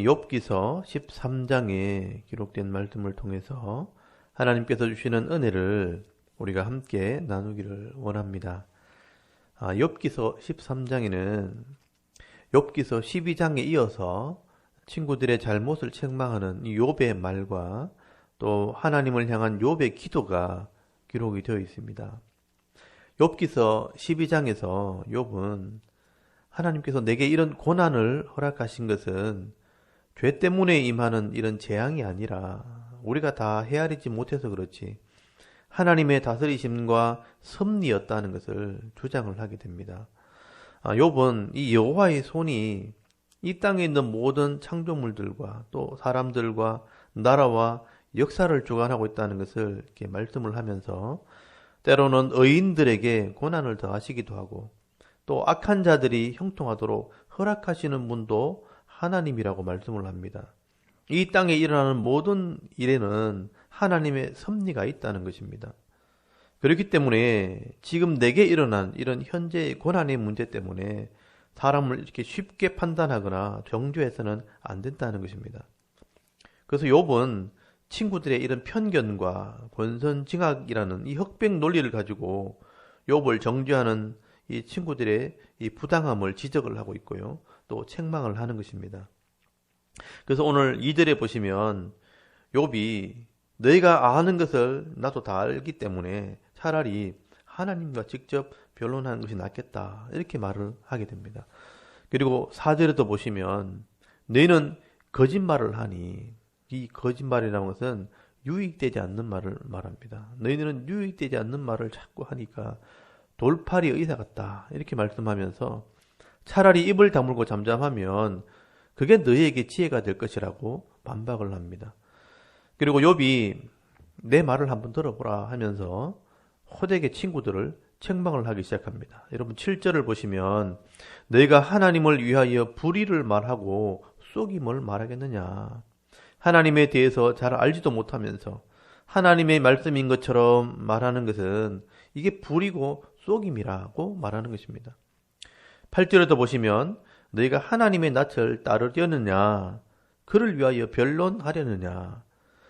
욥기서 13장에 기록된 말씀을 통해서 하나님께서 주시는 은혜를 우리가 함께 나누기를 원합니다. 욥기서 13장에는 욥기서 12장에 이어서 친구들의 잘못을 책망하는 이 욥의 말과 또 하나님을 향한 욥의 기도가 기록이 되어 있습니다. 욥기서 12장에서 욥은 하나님께서 내게 이런 고난을 허락하신 것은 죄 때문에 임하는 이런 재앙이 아니라 우리가 다 헤아리지 못해서 그렇지 하나님의 다스리심과 섭리였다는 것을 주장을 하게 됩니다. 욥은 이 여호와의 손이 이 땅에 있는 모든 창조물들과 또 사람들과 나라와 역사를 주관하고 있다는 것을 이렇게 말씀을 하면서 때로는 의인들에게 고난을 더하시기도 하고 또 악한 자들이 형통하도록 허락하시는 분도 하나님이라고 말씀을 합니다. 이 땅에 일어나는 모든 일에는 하나님의 섭리가 있다는 것입니다. 그렇기 때문에 지금 내게 일어난 이런 현재의 고난의 문제 때문에 사람을 이렇게 쉽게 판단하거나 정죄해서는 안 된다는 것입니다. 그래서 욥은 친구들의 이런 편견과 권선징악이라는 이 흑백 논리를 가지고 욥을 정죄하는 이 친구들의 이 부당함을 지적을 하고 있고요. 또 책망을 하는 것입니다. 그래서 오늘 2절에 보시면 욥이 너희가 아는 것을 나도 다 알기 때문에 차라리 하나님과 직접 변론하는 것이 낫겠다 이렇게 말을 하게 됩니다. 그리고 4절에도 보시면 너희는 거짓말을 하니 이 거짓말이라는 것은 유익되지 않는 말을 말합니다. 너희는 유익되지 않는 말을 자꾸 하니까 돌팔이 의사 같다 이렇게 말씀하면서 차라리 입을 다물고 잠잠하면 그게 너희에게 지혜가 될 것이라고 반박을 합니다. 그리고 욥이 내 말을 한번 들어보라 하면서 호되게 친구들을 책망을 하기 시작합니다. 여러분 7절을 보시면 너희가 하나님을 위하여 불의를 말하고 속임을 말하겠느냐. 하나님에 대해서 잘 알지도 못하면서 하나님의 말씀인 것처럼 말하는 것은 이게 불이고 속임이라고 말하는 것입니다. 8절에도 보시면 너희가 하나님의 낯을 따르려느냐 그를 위하여 변론하려느냐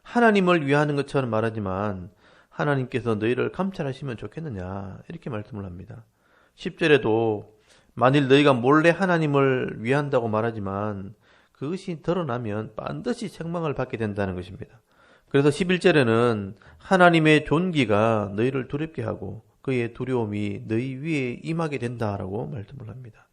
하나님을 위하는 것처럼 말하지만 하나님께서 너희를 감찰하시면 좋겠느냐 이렇게 말씀을 합니다. 10절에도 만일 너희가 몰래 하나님을 위한다고 말하지만 그것이 드러나면 반드시 책망을 받게 된다는 것입니다. 그래서 11절에는 하나님의 존귀가 너희를 두렵게 하고 그의 두려움이 너희 위에 임하게 된다라고 말씀을 합니다.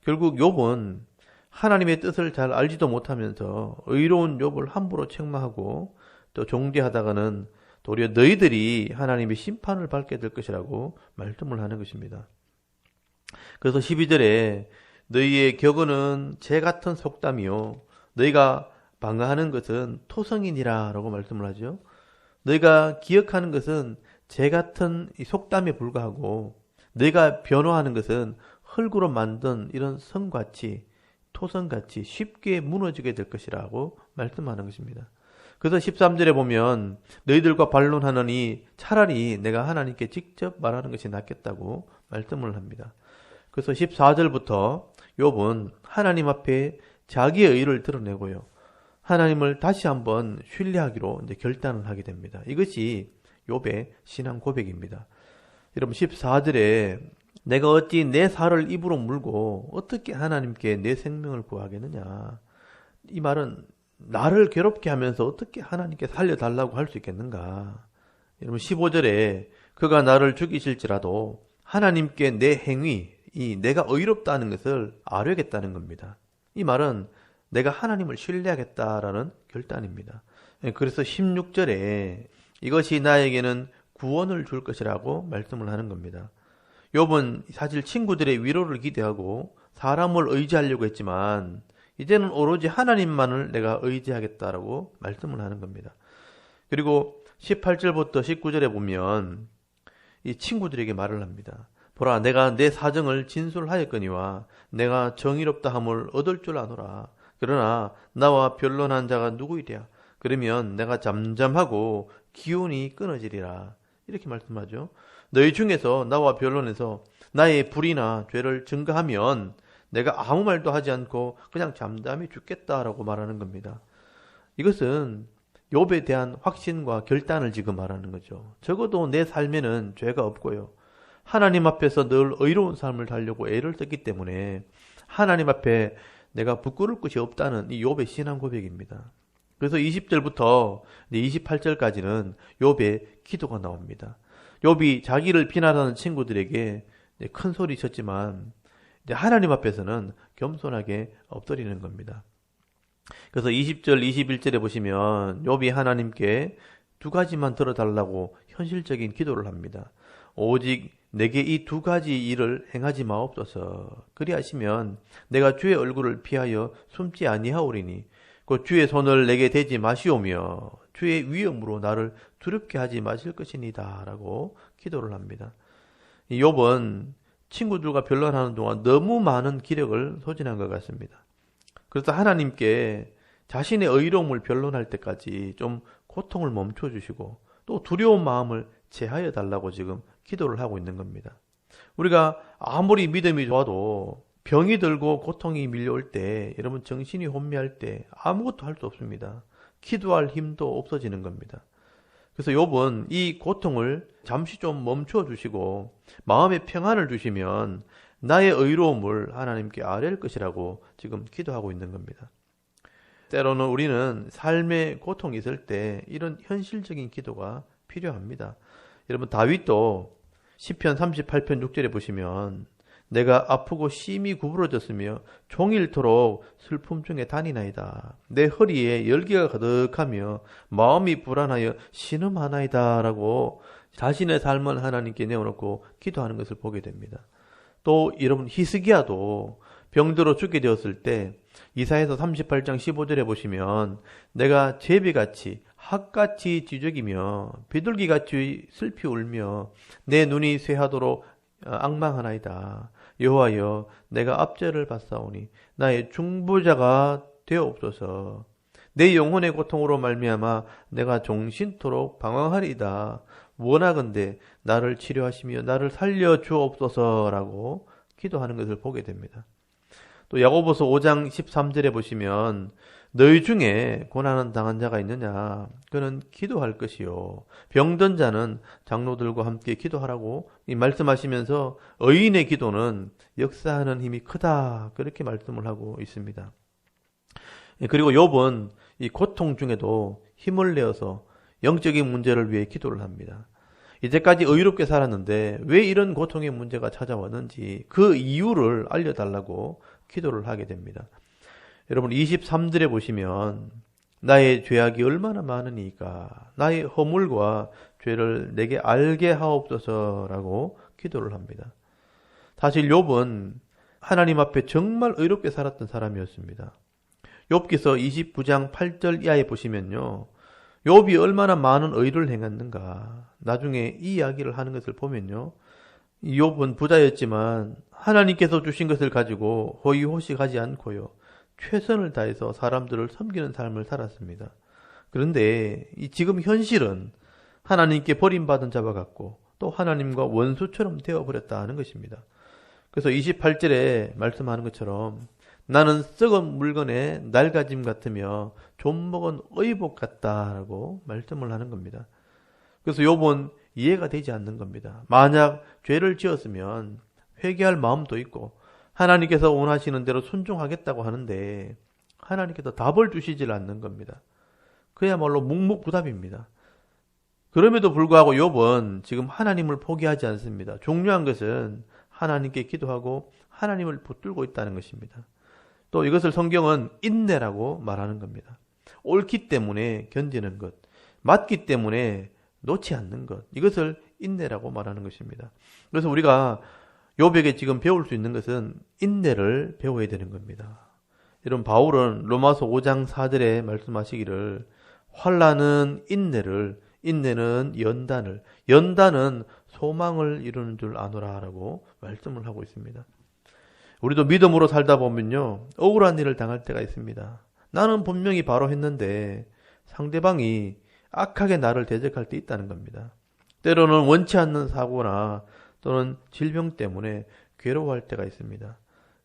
결국 욥은 하나님의 뜻을 잘 알지도 못하면서 의로운 욥을 함부로 책망하고 또 종대하다가는 도리어 너희들이 하나님의 심판을 받게 될 것이라고 말씀을 하는 것입니다. 그래서 12절에 너희의 격언은 재 같은 속담이요 너희가 방가하는 것은 토성이니라 라고 말씀을 하죠. 너희가 기억하는 것은 재 같은 속담에 불과하고 너희가 변호하는 것은 흙으로 만든 이런 성같이 토성같이 쉽게 무너지게 될 것이라고 말씀하는 것입니다. 그래서 13절에 보면 너희들과 반론하느니 차라리 내가 하나님께 직접 말하는 것이 낫겠다고 말씀을 합니다. 그래서 14절부터 욥은 하나님 앞에 자기의 의를 드러내고요. 하나님을 다시 한번 신뢰하기로 이제 결단을 하게 됩니다. 이것이 욥의 신앙 고백입니다. 여러분 14절에 내가 어찌 내 살을 입으로 물고 어떻게 하나님께 내 생명을 구하겠느냐. 이 말은 나를 괴롭게 하면서 어떻게 하나님께 살려달라고 할 수 있겠는가. 여러분 15절에 그가 나를 죽이실지라도 하나님께 내 행위, 이 내가 의롭다는 것을 아뢰겠다는 겁니다. 이 말은 내가 하나님을 신뢰하겠다라는 결단입니다. 그래서 16절에 이것이 나에게는 구원을 줄 것이라고 말씀을 하는 겁니다. 욥은 사실 친구들의 위로를 기대하고 사람을 의지하려고 했지만 이제는 오로지 하나님만을 내가 의지하겠다라고 말씀을 하는 겁니다. 그리고 18절부터 19절에 보면 이 친구들에게 말을 합니다. 보라 내가 내 사정을 진술하였거니와 내가 정의롭다 함을 얻을 줄 아노라. 그러나 나와 변론한 자가 누구이랴. 그러면 내가 잠잠하고 기운이 끊어지리라. 이렇게 말씀하죠. 너희 중에서 나와 변론해서 나의 불의나 죄를 증거하면 내가 아무 말도 하지 않고 그냥 잠잠히 죽겠다라고 말하는 겁니다. 이것은 욥에 대한 확신과 결단을 지금 말하는 거죠. 적어도 내 삶에는 죄가 없고요. 하나님 앞에서 늘 의로운 삶을 살려고 애를 썼기 때문에 하나님 앞에 내가 부끄러울 것이 없다는 이 욥의 신앙 고백입니다. 그래서 20절부터 28절까지는 욥의 기도가 나옵니다. 욥이 자기를 비난하는 친구들에게 큰 소리 쳤지만 하나님 앞에서는 겸손하게 엎드리는 겁니다. 그래서 20절, 21절에 보시면 욥이 하나님께 두 가지만 들어달라고 현실적인 기도를 합니다. 오직 내게 이 두 가지 일을 행하지 마옵소서. 그리하시면 내가 주의 얼굴을 피하여 숨지 아니하오리니 그 주의 손을 내게 대지 마시오며 주의 위엄으로 나를 두렵게 하지 마실 것이니다 라고 기도를 합니다. 이 욥은 친구들과 변론하는 동안 너무 많은 기력을 소진한 것 같습니다. 그래서 하나님께 자신의 의로움을 변론할 때까지 좀 고통을 멈춰주시고 또 두려운 마음을 제하여 달라고 지금 기도를 하고 있는 겁니다. 우리가 아무리 믿음이 좋아도 병이 들고 고통이 밀려올 때, 여러분 정신이 혼미할 때 아무것도 할 수 없습니다. 기도할 힘도 없어지는 겁니다. 그래서 욥은 이 고통을 잠시 좀 멈춰 주시고 마음의 평안을 주시면 나의 의로움을 하나님께 아뢰을 것이라고 지금 기도하고 있는 겁니다. 때로는 우리는 삶의 고통이 있을 때 이런 현실적인 기도가 필요합니다. 여러분 다윗도 시편 38편 6절에 보시면 내가 아프고 심히 구부러졌으며 종일토록 슬픔 중에 다니나이다. 내 허리에 열기가 가득하며 마음이 불안하여 신음하나이다 라고 자신의 삶을 하나님께 내어놓고 기도하는 것을 보게 됩니다. 또 여러분 히스기야도 병들어 죽게 되었을 때 이사야서 38장 15절에 보시면 내가 제비같이 학같이 뒤적이며 비둘기같이 슬피 울며 내 눈이 쇠하도록 앙망하나이다. 여호와여 내가 압제를 받사오니 나의 중보자가 되옵소서. 내 영혼의 고통으로 말미암아 내가 종신토록 방황하리이다. 원하건대 나를 치료하시며 나를 살려 주옵소서라고 기도하는 것을 보게 됩니다. 또 야고보서 5장 13절에 보시면 너희 중에 고난을 당한 자가 있느냐 그는 기도할 것이요 병든 자는 장로들과 함께 기도하라고 말씀하시면서 의인의 기도는 역사하는 힘이 크다 그렇게 말씀을 하고 있습니다. 그리고 욥은 이 고통 중에도 힘을 내어서 영적인 문제를 위해 기도를 합니다. 이제까지 의롭게 살았는데 왜 이런 고통의 문제가 찾아왔는지 그 이유를 알려달라고 기도를 하게 됩니다. 여러분 23절에 보시면 나의 죄악이 얼마나 많으니까 나의 허물과 죄를 내게 알게 하옵소서라고 기도를 합니다. 사실 욥은 하나님 앞에 정말 의롭게 살았던 사람이었습니다. 욥기서 29장 8절 이하에 보시면요. 욥이 얼마나 많은 의를 행했는가. 나중에 이 이야기를 하는 것을 보면요. 욥은 부자였지만 하나님께서 주신 것을 가지고 호의호식하지 않고요. 최선을 다해서 사람들을 섬기는 삶을 살았습니다. 그런데 지금 현실은 하나님께 버림받은 자와 같고 또 하나님과 원수처럼 되어버렸다 하는 것입니다. 그래서 28절에 말씀하는 것처럼 나는 썩은 물건에 낡아짐 같으며 좀먹은 의복 같다라고 말씀을 하는 겁니다. 그래서 욥은 이해가 되지 않는 겁니다. 만약 죄를 지었으면 회개할 마음도 있고 하나님께서 원하시는 대로 순종하겠다고 하는데 하나님께서 답을 주시질 않는 겁니다. 그야말로 묵묵부답입니다. 그럼에도 불구하고 욥은 지금 하나님을 포기하지 않습니다. 중요한 것은 하나님께 기도하고 하나님을 붙들고 있다는 것입니다. 또 이것을 성경은 인내라고 말하는 겁니다. 옳기 때문에 견디는 것, 맞기 때문에 놓지 않는 것, 이것을 인내라고 말하는 것입니다. 그래서 우리가 욥에게 지금 배울 수 있는 것은 인내를 배워야 되는 겁니다. 여러분 바울은 로마서 5장 4절에 말씀하시기를 환난은 인내를, 인내는 연단을, 연단은 소망을 이루는 줄 아노라라고 말씀을 하고 있습니다. 우리도 믿음으로 살다 보면요 억울한 일을 당할 때가 있습니다. 나는 분명히 바로 했는데 상대방이 악하게 나를 대적할 때 있다는 겁니다. 때로는 원치 않는 사고나 또는 질병 때문에 괴로워할 때가 있습니다.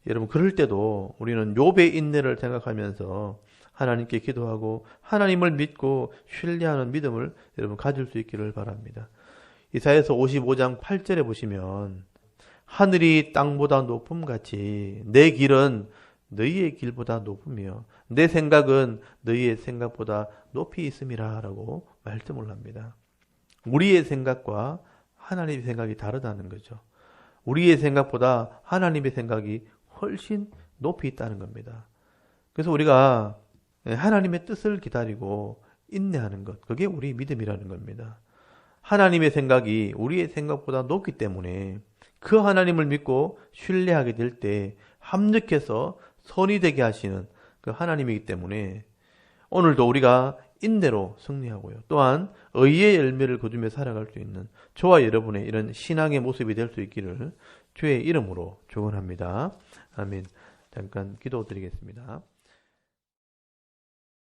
여러분 그럴 때도 우리는 욥의 인내를 생각하면서 하나님께 기도하고 하나님을 믿고 신뢰하는 믿음을 여러분 가질 수 있기를 바랍니다. 이사야서 55장 8절에 보시면 하늘이 땅보다 높음같이 내 길은 너희의 길보다 높으며 내 생각은 너희의 생각보다 높이 있음이라 라고 말씀을 합니다. 우리의 생각과 하나님의 생각이 다르다는 거죠. 우리의 생각보다 하나님의 생각이 훨씬 높이 있다는 겁니다. 그래서 우리가 하나님의 뜻을 기다리고 인내하는 것, 그게 우리 믿음이라는 겁니다. 하나님의 생각이 우리의 생각보다 높기 때문에 그 하나님을 믿고 신뢰하게 될 때 합력해서 선이 되게 하시는 그 하나님이기 때문에 오늘도 우리가 인내로 승리하고요. 또한 의의 열매를 거두며 살아갈 수 있는 저와 여러분의 이런 신앙의 모습이 될 수 있기를 주의 이름으로 축원합니다. 아멘. 잠깐 기도드리겠습니다.